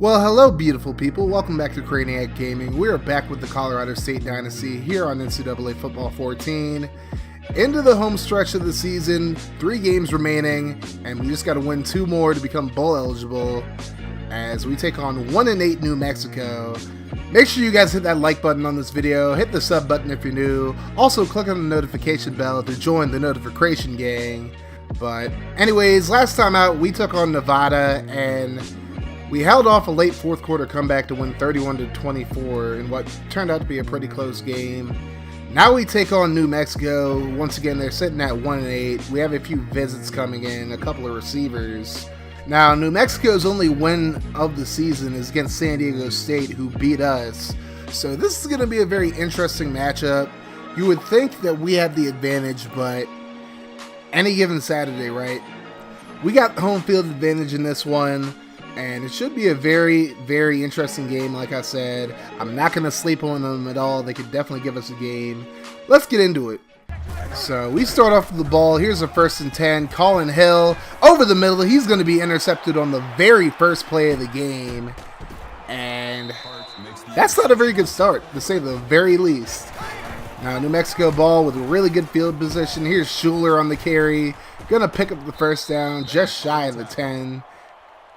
Well, hello beautiful people, welcome back to Caaaaall Gaming. We are back with the Colorado State Dynasty here on NCAA Football 14. Into the home stretch of the season, 3 games remaining, and we just got to win 2 more to become bowl eligible as we take on 1-8 New Mexico. Make sure you guys hit that like button on this video, hit the sub button if you're new, also click on the notification bell to join the notification gang. But anyways, last time out we took on Nevada and we held off a late fourth quarter comeback to win 31-24 in what turned out to be a pretty close game. Now we take on New Mexico. Once again, they're sitting at 1-8. We have a few visits coming in, a couple of receivers. Now, New Mexico's only win of the season is against San Diego State, who beat us. So this is going to be a very interesting matchup. You would think that we have the advantage, but any given Saturday, right? We got home field advantage in this one. And it should be a very, very interesting game, like I said. I'm not going to sleep on them at all. They could definitely give us a game. Let's get into it. So we start off with the ball. Here's a 1st and 10. Colin Hill over the middle. He's going to be intercepted on the very first play of the game. And that's not a very good start, to say the very least. Now, New Mexico ball with a really good field position. Here's Schuler on the carry. Going to pick up the first down, just shy of the 10.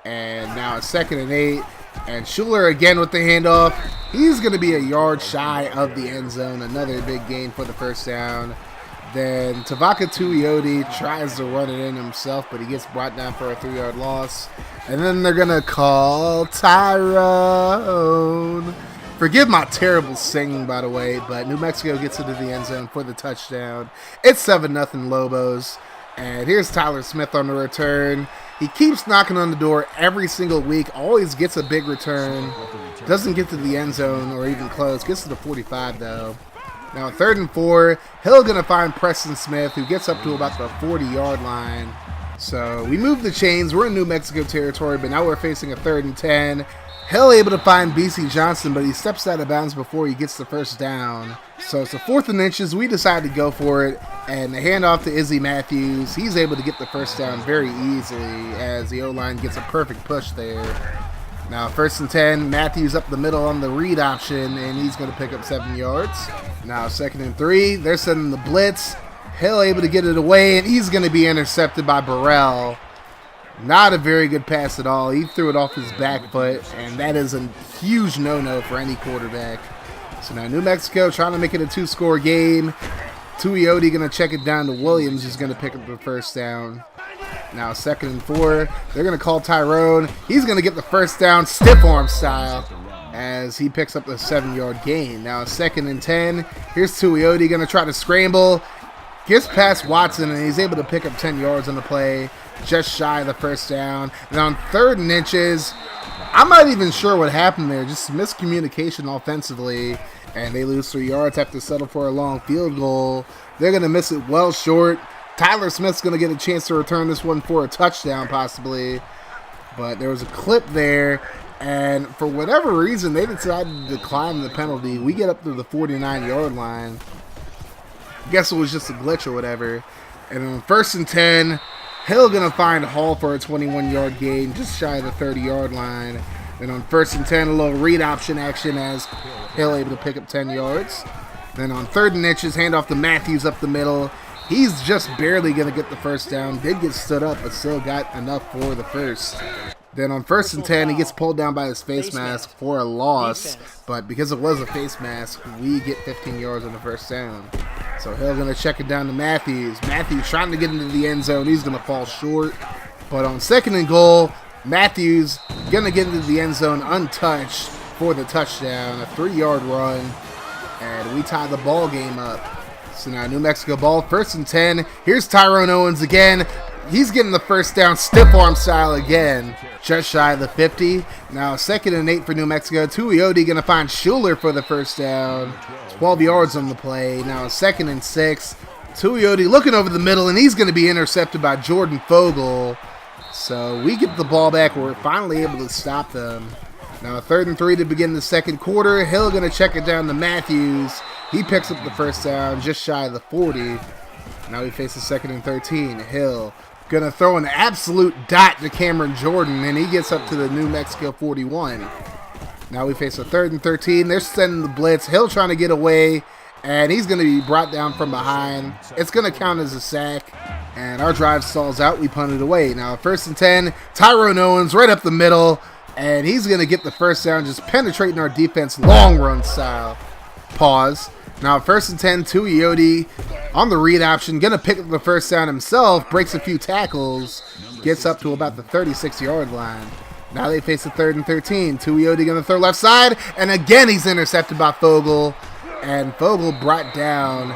And now it's 2nd and 8, and Schuler again with the handoff. He's going to be a yard shy of the end zone. Another big gain for the first down. Then Tyroooooone tries to run it in himself, but he gets brought down for a 3-yard loss. And then they're going to call Tyroooooone. Forgive my terrible singing, by the way, but New Mexico gets into the end zone for the touchdown. It's 7-0 Lobos. And here's Tyler Smith on the return. He keeps knocking on the door every single week, always gets a big return, doesn't get to the end zone or even close, gets to the 45 though. Now 3rd and 4, Hill going to find Preston Smith, who gets up to about the 40-yard line. So we move the chains, we're in New Mexico territory, but now we're facing a 3rd and 10. Hill able to find BC Johnson, but he steps out of bounds before he gets the first down. So it's a 4th and inches. We decide to go for it, and the handoff to Izzy Matthews. He's able to get the first down very easily as the O-line gets a perfect push there. Now 1st and 10, Matthews up the middle on the read option, and he's going to pick up 7 yards. Now 2nd and 3, they're sending the blitz. Hill able to get it away, and he's going to be intercepted by Burrell. Not a very good pass at all. He threw it off his back foot, and that is a huge no-no for any quarterback. So now New Mexico trying to make it a 2-score game. Tyroooooone going to check it down to Williams, who's going to pick up the first down. Now 2nd and 4. They're going to call Tyrone. He's going to get the first down stiff arm style as he picks up the 7-yard gain. Now 2nd and 10. Here's Tyroooooone going to try to scramble. Gets past Watson, and he's able to pick up 10 yards on the play. Just shy of the first down. And on 3rd and inches, I'm not even sure what happened there. Just miscommunication offensively. And they lose 3 yards, have to settle for a long field goal. They're going to miss it well short. Tyler Smith's going to get a chance to return this one for a touchdown possibly. But there was a clip there. And for whatever reason, they decided to decline the penalty. We get up to the 49-yard line. I guess it was just a glitch or whatever. And on 1st and 10, Hill going to find Hall for a 21-yard gain, just shy of the 30-yard line. Then on 1st and 10, a little read option action as Hill able to pick up 10 yards. Then on 3rd and inches, handoff to Matthews up the middle. He's just barely going to get the first down. Did get stood up, but still got enough for the first. Then on 1st and 10, he gets pulled down by his face mask for a loss. But because it was a face mask, we get 15 yards on the first down. So Hill going to check it down to Matthews. Matthews trying to get into the end zone. He's going to fall short. But on 2nd and goal, Matthews going to get into the end zone untouched for the touchdown. A 3-yard run. And we tie the ball game up. So now New Mexico ball, 1st and 10. Here's Tyrone Owens again. He's getting the first down, stiff arm style again. Just shy of the 50. Now 2nd and 8 for New Mexico. Tyroooooone going to find Schuler for the first down. 12 yards on the play. Now 2nd and 6. Tyroooooone looking over the middle, and he's going to be intercepted by Jordan Fogle. So we get the ball back. We're finally able to stop them. Now 3rd and 3 to begin the 2nd quarter. Hill going to check it down to Matthews. He picks up the first down just shy of the 40. Now he faces 2nd and 13. Hill Gonna throw an absolute dot to Cameron Jordan, and he gets up to the New Mexico 41. Now we face a 3rd and 13. They're sending the blitz. Hill trying to get away, and he's going to be brought down from behind. It's going to count as a sack, and our drive stalls out. We punt it away. Now 1st and 10. Tyroooooone right up the middle, and he's going to get the first down, just penetrating our defense, long run style. Pause. Now 1st and 10. Tyroooooone on the read option, going to pick up the first down himself, breaks a few tackles, gets up to about the 36-yard line. Now they face a 3rd and 13. Tyroooooone going to throw left side, and again he's intercepted by Fogel. And Fogel brought down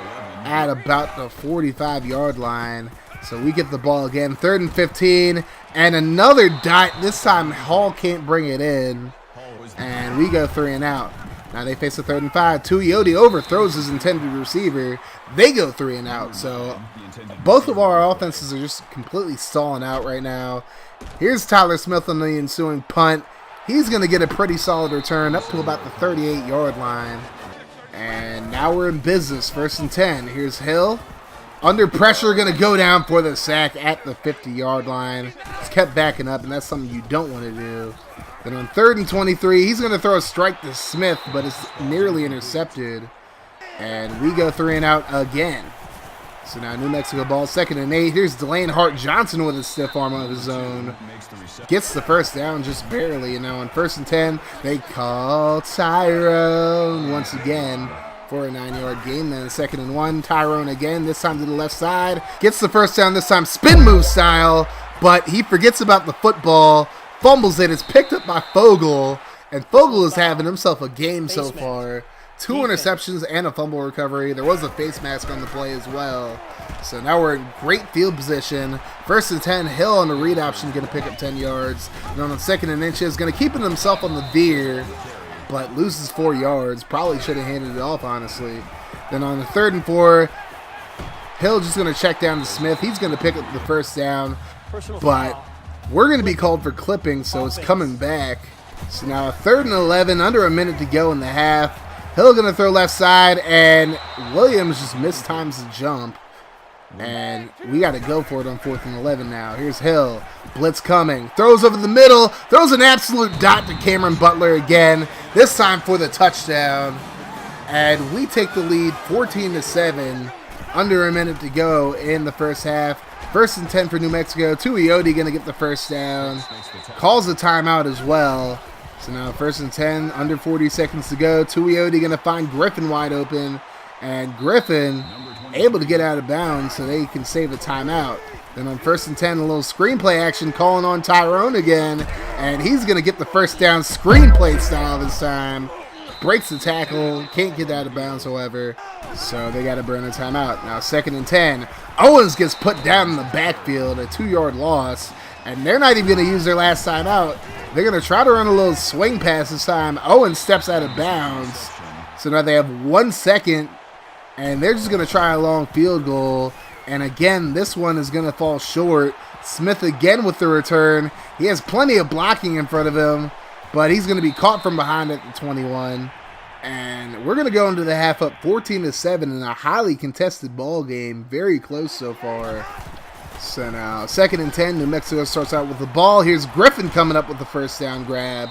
at about the 45-yard line. So we get the ball again. 3rd and 15, and another dot. This time Hall can't bring it in, and we go 3 and out. Now they face a 3rd and 5. Tyroooooone overthrows his intended receiver. They go 3 and out. So both of our offenses are just completely stalling out right now. Here's Tyler Smith on the ensuing punt. He's going to get a pretty solid return up to about the 38-yard line. And now we're in business. 1st and 10. Here's Hill. Under pressure, going to go down for the sack at the 50-yard line. He's kept backing up, and that's something you don't want to do. Then on 3rd and 23, he's going to throw a strike to Smith, but it's nearly intercepted. And we go 3 and out again. So now New Mexico ball, 2nd and 8. Here's Delane Hart-Johnson with a stiff arm of his own. Gets the first down just barely. And now on 1st and 10, they call Tyrone once again for a 9-yard gain. Then 2nd and 1, Tyrone again, this time to the left side. Gets the first down, this time spin move style, but he forgets about the football. Fumbles it. It's picked up by Fogel, and Fogel is having himself a game so far. 2 interceptions and a fumble recovery. There was a face mask on the play as well. So now we're in great field position. 1st and 10, Hill on the read option, going to pick up 10 yards. And on the 2nd and inches, going to keep it himself on the veer, but loses 4 yards. Probably should have handed it off, honestly. Then on the 3rd and 4, Hill just going to check down to Smith. He's going to pick up the first down, but we're going to be called for clipping, so it's coming back. So now a 3rd and 11, under a minute to go in the half. Hill going to throw left side, and Williams just mistimes the jump. And we got to go for it on 4th and 11 now. Here's Hill. Blitz coming. Throws over the middle. Throws an absolute dot to Cameron Butler again. This time for the touchdown. And we take the lead 14-7. Under a minute to go in the first half. 1st and 10 for New Mexico. Tyroooooone going to get the first down. Calls a timeout as well. So now 1st and 10, under 40 seconds to go. Tyroooone going to find Griffin wide open. And Griffin able to get out of bounds so they can save a timeout. Then on 1st and 10, a little screenplay action calling on Tyrone again. And he's going to get the first down screenplay style this time. Breaks the tackle. Can't get out of bounds, however. So they got to burn a timeout. Now 2nd and 10. Owens gets put down in the backfield, a 2-yard loss. And they're not even going to use their last timeout. They're going to try to run a little swing pass this time. Owens steps out of bounds. So now they have 1 second. And they're just going to try a long field goal. And again, this one is going to fall short. Smith again with the return. He has plenty of blocking in front of him. But he's going to be caught from behind at the 21. And we're going to go into the half up 14-7 in a highly contested ball game. Very close so far. So now 2nd and 10, New Mexico starts out with the ball. Here's Griffin coming up with the first down grab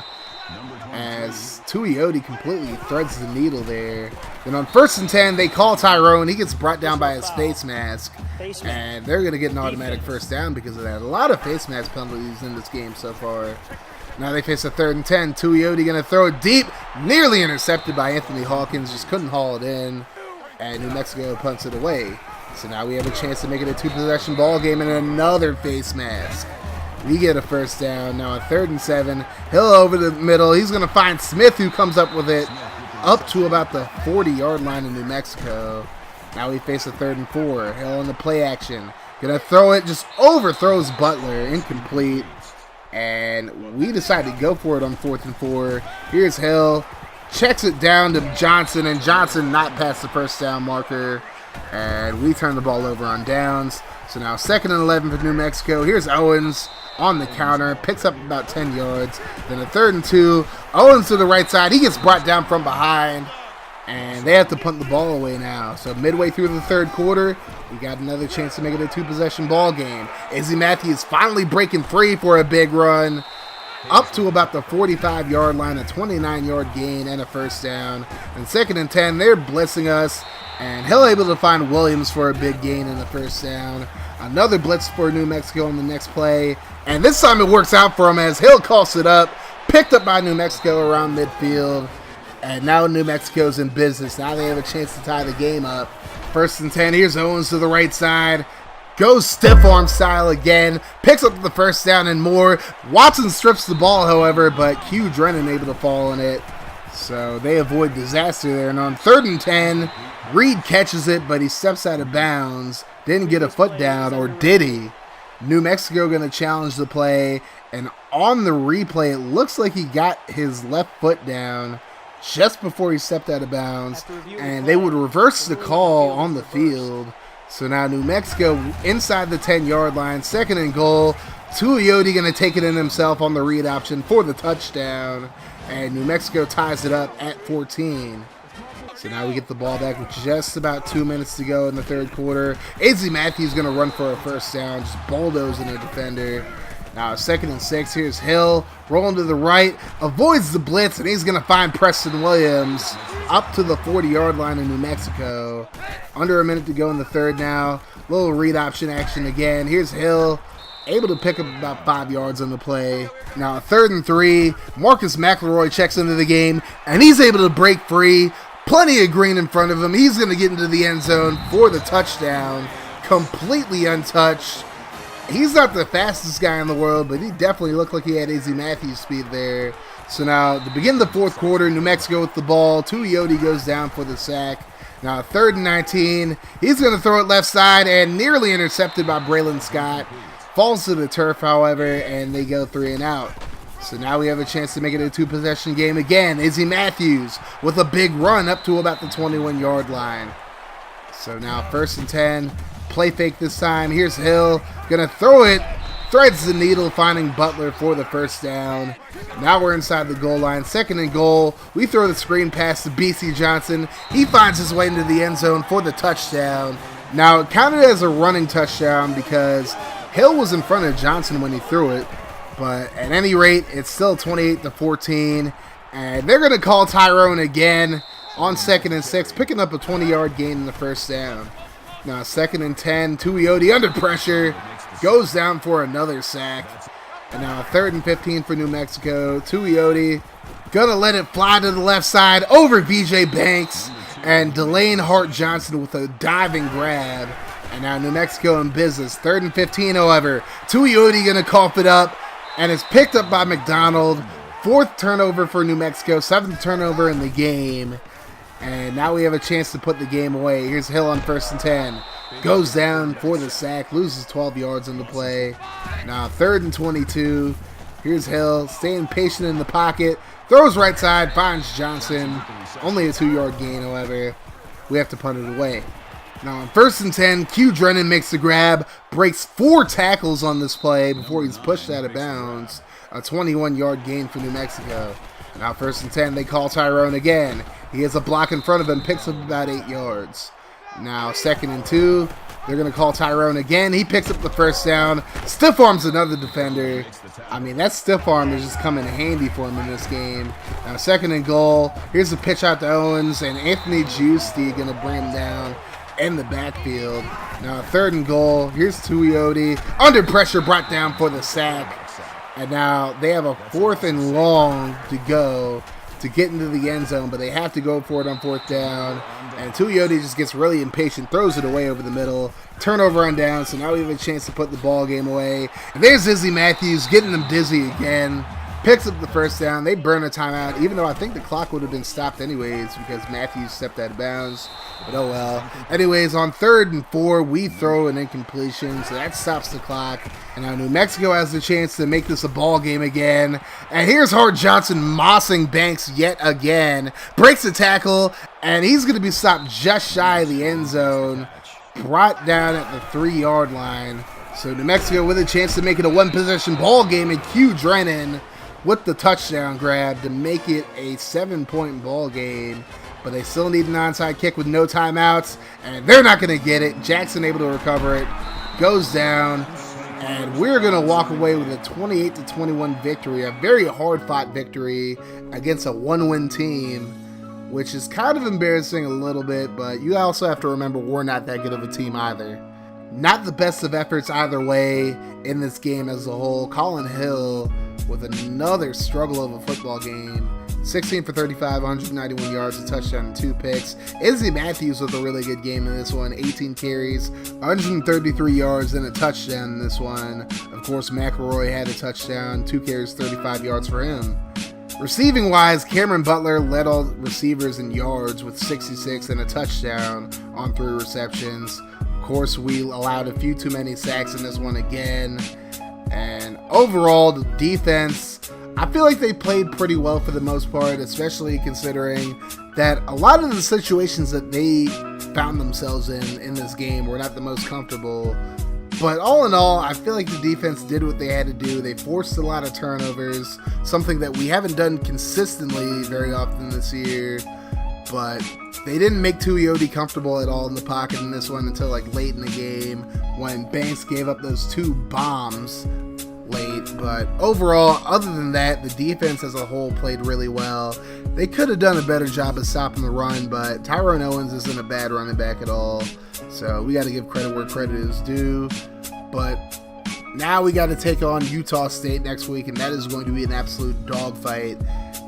as Tyroooooone completely threads the needle there. Then on 1st and 10, they call Tyrone. He gets brought down by his face mask. And they're going to get an automatic first down because of that. A lot of face mask penalties in this game so far. Now they face a 3rd and 10. Tyroooone going to throw it deep. Nearly intercepted by Anthony Hawkins. Just couldn't haul it in. And New Mexico punts it away. So now we have a chance to make it a 2-possession ball game and another face mask. We get a first down. Now a 3rd and 7. Hill over the middle. He's going to find Smith, who comes up with it up to about the 40-yard line in New Mexico. Now we face a 3rd and 4. Hill on the play action. Going to throw it. Just overthrows Butler. Incomplete. And we decide to go for it on 4th and 4. Here's Hill. Checks it down to Johnson. And Johnson not past the first down marker. And we turn the ball over on downs. So now 2nd and 11 for New Mexico. Here's Owens on the counter. Picks up about 10 yards. Then a 3rd and 2. Owens to the right side. He gets brought down from behind. And they have to punt the ball away now. So midway through the third quarter, we got another chance to make it a 2-possession ball game. Izzy Matthews finally breaking free for a big run. Up to about the 45-yard line, a 29-yard gain and a first down. And 2nd and 10, they're blitzing us. And Hill able to find Williams for a big gain in the first down. Another blitz for New Mexico on the next play. And this time it works out for him as Hill coughs it up. Picked up by New Mexico around midfield. And now New Mexico's in business. Now they have a chance to tie the game up. 1st and 10. Here's Owens to the right side. Goes stiff arm style again. Picks up the first down and more. Watson strips the ball, however, but Q Drennan able to fall on it. So they avoid disaster there. And on 3rd and 10, Reed catches it, but he steps out of bounds. Didn't get a foot down, or did he? New Mexico going to challenge the play. And on the replay, it looks like he got his left foot down just before he stepped out of bounds, and they would reverse the call on the field. So now New Mexico inside the 10-yard line, 2nd and goal. Tuioti going to take it in himself on the read option for the touchdown, and New Mexico ties it up at 14. So now we get the ball back with just about 2 minutes to go in the third quarter. Izzy Matthews going to run for a first down, just bulldozing a defender. Now 2nd and 6, here's Hill, rolling to the right, avoids the blitz, and he's going to find Preston Williams up to the 40-yard line in New Mexico. Under a minute to go in the third now. Little read option action again. Here's Hill, able to pick up about 5 yards on the play. Now 3rd and 3, Marcus McElroy checks into the game, and he's able to break free. Plenty of green in front of him. He's going to get into the end zone for the touchdown, completely untouched. He's not the fastest guy in the world, but he definitely looked like he had Izzy Matthews speed there. So now, to begin the fourth quarter, New Mexico with the ball. Tuioti goes down for the sack. Now 3rd and 19. He's going to throw it left side and nearly intercepted by Braylon Scott. Falls to the turf, however, and they go 3 and out. So now we have a chance to make it a 2-possession game again. Izzy Matthews with a big run up to about the 21-yard line. So now 1st and 10. Play fake this time. Here's Hill. Going to throw it. Threads the needle, finding Butler for the first down. Now we're inside the goal line. 2nd and goal. We throw the screen pass to BC Johnson. He finds his way into the end zone for the touchdown. Now it counted as a running touchdown because Hill was in front of Johnson when he threw it. But at any rate, it's still 28-14. And they're going to call Tyrooowoone again on 2nd and 6, picking up a 20-yard gain in the first down. Now 2nd and 10, Tuioti under pressure, goes down for another sack. And now 3rd and 15 for New Mexico. Tuioti gonna let it fly to the left side over VJ Banks and Delane Hart-Johnson with a diving grab. And now New Mexico in business. 3rd and 15, however. Tuioti gonna cough it up, and it's picked up by McDonald. 4th turnover for New Mexico, 7th turnover in the game. And now we have a chance to put the game away. Here's Hill on 1st and 10. Goes down for the sack. Loses 12 yards on the play. Now 3rd and 22. Here's Hill. Staying patient in the pocket. Throws right side. Finds Johnson. Only a 2-yard gain, however. We have to punt it away. Now on 1st and 10, Q Drennan makes the grab. Breaks 4 tackles on this play before he's pushed out of bounds. A 21-yard gain for New Mexico. Now 1st and 10, they call Tyrooowoone again. He has a block in front of him, picks up about 8 yards. Now 2nd and 2, they're going to call Tyrooowoone again. He picks up the first down. Stiff arms another defender. I mean, that stiff arm is just coming handy for him in this game. Now 2nd and goal. Here's a pitch out to Owens, and Anthony Giusti going to bring him down in the backfield. Now 3rd and goal. Here's Tuioti. Under pressure, brought down for the sack. And now they have a 4th and long to go to get into the end zone, but they have to go for it on 4th down. And Tuioti just gets really impatient, throws it away over the middle. Turnover on down, so now we have a chance to put the ball game away. And there's Izzy Matthews getting them dizzy again. Picks up the first down. They burn a timeout, even though I think the clock would have been stopped anyways because Matthews stepped out of bounds. But oh well. Anyways, on 3rd and 4, we throw an incompletion, so that stops the clock. And now New Mexico has the chance to make this a ball game again. And here's Hart-Johnson mossing Banks yet again. Breaks a tackle, and he's going to be stopped just shy of the end zone. Brought down at the 3-yard line. So New Mexico with a chance to make it a 1-possession ball game, and Q Drennan with the touchdown grab to make it a 7-point ball game. but they still need an onside kick with no timeouts, and they're not going to get it. Jackson able to recover it, goes down, and we're going to walk away with a 28-21 victory, a very hard-fought victory against a one-win team, which is kind of embarrassing a little bit, but you also have to remember we're not that good of a team either. Not the best of efforts either way in this game as a whole. Colin Hill with another struggle of a football game. 16 for 35, 191 yards, a touchdown, and 2 picks. Izzy Matthews with a really good game in this one. 18 carries, 133 yards, and a touchdown in this one. Of course, McElroy had a touchdown, 2 carries, 35 yards for him. Receiving wise, Cameron Butler led all receivers in yards with 66 and a touchdown on 3 receptions. Of course, we allowed a few too many sacks in this one again. And overall, the defense, I feel like they played pretty well for the most part, especially considering that a lot of the situations that they found themselves in this game were not the most comfortable. But all in all, I feel like the defense did what they had to do. They forced a lot of turnovers, something that we haven't done consistently very often this year. But they didn't make Tuioti comfortable at all in the pocket in this one until like late in the game when Banks gave up those 2 bombs late. But overall, other than that, the defense as a whole played really well. They could have done a better job of stopping the run, but Tyrone Owens isn't a bad running back at all. So we got to give credit where credit is due. But now we got to take on Utah State next week, and that is going to be an absolute dogfight.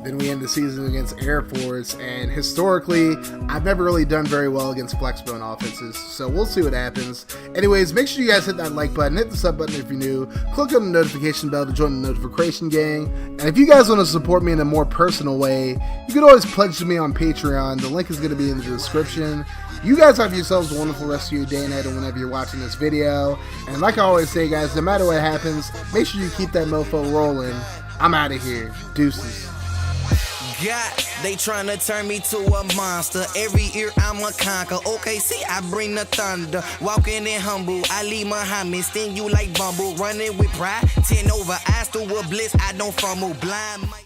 Then we end the season against Air Force, and historically, I've never really done very well against flexbone offenses, so we'll see what happens. Anyways, make sure you guys hit that like button, hit the sub button if you're new, click on the notification bell to join the notification gang, and if you guys want to support me in a more personal way, you can always pledge to me on Patreon. The link is going to be in the description. You guys have yourselves a wonderful rest of your day and night, or whenever you're watching this video, and like I always say, guys, no matter what happens, make sure you keep that mofo rolling. I'm out of here. Deuces. God, they tryna turn me to a monster. Every year I'm a conquer. Okay, see, I bring the thunder. Walking in humble, I leave Muhammad. Sting you like Bumble. Running with pride, 10 over. Eyes through a bliss, I don't fumble. Blind.